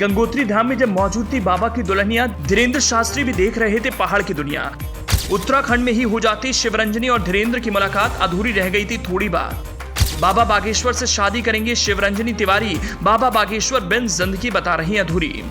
गंगोत्री धाम में जब मौजूद थी बाबा की दुल्हनिया, धीरेन्द्र शास्त्री भी देख रहे थे पहाड़ की दुनिया। उत्तराखंड में ही हो जाती शिवरंजनी और धीरेन्द्र की मुलाकात अधूरी रह गई थी थोड़ी बात। बाबा बागेश्वर से शादी करेंगे शिवरंजनी तिवारी, बाबा बागेश्वर बिन जिंदगी बता रही अधूरी।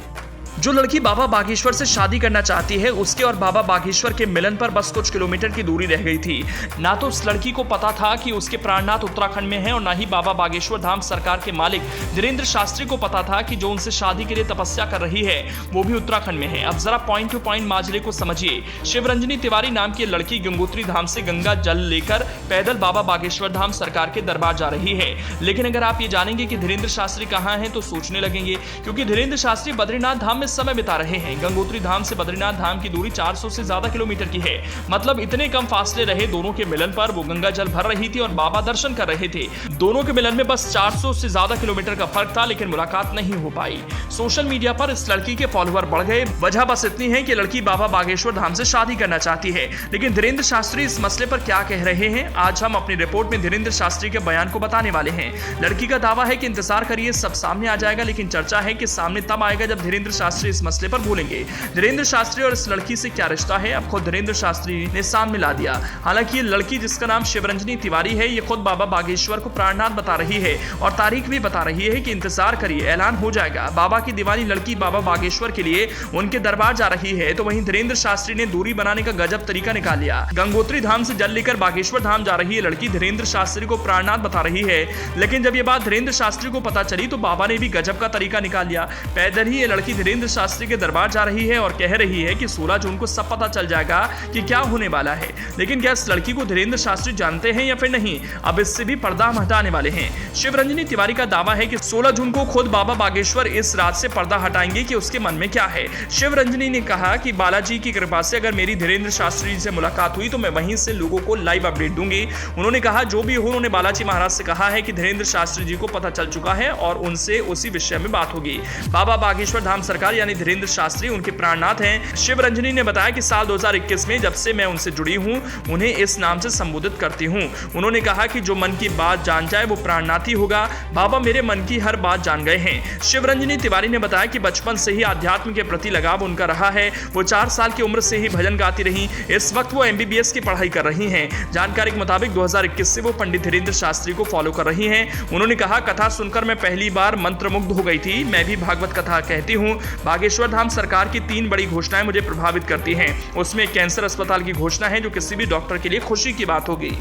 जो लड़की बाबा बागेश्वर से शादी करना चाहती है, उसके और बाबा बागेश्वर के मिलन पर बस कुछ किलोमीटर की दूरी रह गई थी। ना तो उस लड़की को पता था कि उसके प्राणनाथ उत्तराखंड में है, और ना ही बाबा बागेश्वर धाम सरकार के मालिक धीरेन्द्र शास्त्री को पता था कि जो उनसे शादी के लिए तपस्या कर रही है वो भी उत्तराखंड में है। अब जरा पॉइंट टू पॉइंट माजरे को समझिए। शिवरंजनी तिवारी नाम की लड़की गंगोत्री धाम से गंगा जल लेकर पैदल बाबा बागेश्वर धाम सरकार के दरबार जा रही है। लेकिन अगर आप ये जानेंगे कि धीरेन्द्र शास्त्री कहाँ हैं तो सोचने लगेंगे, क्योंकि धीरेन्द्र शास्त्री बद्रीनाथ धाम में समय बिता रहे हैं। गंगोत्री धाम से बद्रीनाथ धाम की दूरी 400 से ज्यादा किलोमीटर की है। मतलब इतने कम फासले रहे दोनों के मिलन पर। वो गंगा जल भर रही थी और बाबा दर्शन कर रहे थे। दोनों के मिलन में बस 400 से ज्यादा किलोमीटर का फर्क था, लेकिन मुलाकात नहीं हो पाई। सोशल मीडिया पर इस लड़की के फॉलोअर बढ़ गए। वजह बस इतनी है कि लड़की बाबा बागेश्वर धाम से शादी करना चाहती है। लेकिन धीरेन्द्र शास्त्री इस मसले पर क्या कह रहे हैं, आज हम अपनी रिपोर्ट में धीरेन्द्र शास्त्री के बयान को बताने वाले हैं। लड़की का दावा है कि इंतजार करिए, सब सामने आ जाएगा। लेकिन चर्चा है कि सामने तब आएगा जब धीरेन्द्र शास्त्री इस मसले पर बोलेंगे। धीरेन्द्र शास्त्री और इस लड़की से क्या रिश्ता है, अब खुद धीरेन्द्र शास्त्री ने सामने ला दिया। हालांकि ये लड़की जिसका नाम शिवरंजनी तिवारी है, ये खुद बाबा बागेश्वर को प्राणनाथ बता रही है और तारीख भी बता रही है कि इंतजार करिए, ऐलान हो जाएगा। बाबा की दीवानी लड़की बाबा बागेश्वर के लिए उनके दरबार जा रही है, तो वहीं धीरेन्द्र शास्त्री ने दूरी बनाने का गजब तरीका निकाल लिया। गंगोत्री धाम से जल लेकर बागेश्वर धाम जा रही है लड़की धीरेन्द्र शास्त्री को प्राणनाथ बता रही है। लेकिन जब ये बात धीरेन्द्र शास्त्री को पता चली तो बाबा ने भी गजब का तरीका निकाल लिया। पैदल ही ये लड़की धीरेन्द्र शास्त्री के दरबार जा रही है और कह रही है कि 16 जून को सब पता चल जाएगा कि क्या होने वाला है। लेकिन क्या इस लड़की को धीरेन्द्र शास्त्री जानते हैं या फिर नहीं, अब इससे भी पर्दा हम हटाने वाले हैं। शिवरंजनी तिवारी का दावा है कि 16 जून को खुद बाबा बागेश्वर इस रात से पर्दा हटाएंगे कि उसके मन में क्या है। शिवरंजनी ने कहा कि बालाजी की कृपा से अगर मेरी धीरेन्द्र शास्त्री जी से मुलाकात हुई तो मैं वहीं से लोगों को लाइव अपडेट दूंगी। उन्होंने कहा जो भी हो, उन्होंने बालाजी महाराज से कहा है कि धीरेन्द्र शास्त्री जी को पता चल चुका है और उनसे उसी विषय में बात होगी। बाबा बागेश्वर धाम सरकार यानी धीरेन्द्र शास्त्री उनके प्राणनाथ हैं। शिवरंजनी ने बताया कि साल 2021 में जब से मैं उनसे जुड़ी हूं, उन्हें इस नाम से संबोधित करती हूं। उन्होंने कहा कि जो मन की बात जान जाए वो प्राणनाथ ही होगा। बाबा मेरे मन की हर बात जान गए हैं। शिवरंजनी तिवारी ने बताया कि बचपन से ही आध्यात्म के प्रति लगाव उनका रहा है। वो 4 साल की उम्र से ही भजन गाती रही। इस वक्त वो MBBS की पढ़ाई कर रही हैं। जानकारी के मुताबिक 2021 से वो पंडित धीरेन्द्र शास्त्री को फॉलो कर रही हैं। उन्होंने कहा कथा सुनकर मैं पहली बार मंत्रमुग्ध हो गई थी। मैं भी भागवत कथा कहती हूँ। बागेश्वर धाम सरकार की 3 बड़ी घोषणाएं मुझे प्रभावित करती हैं। उसमें कैंसर अस्पताल की घोषणा है जो किसी भी डॉक्टर के लिए खुशी की बात होगी।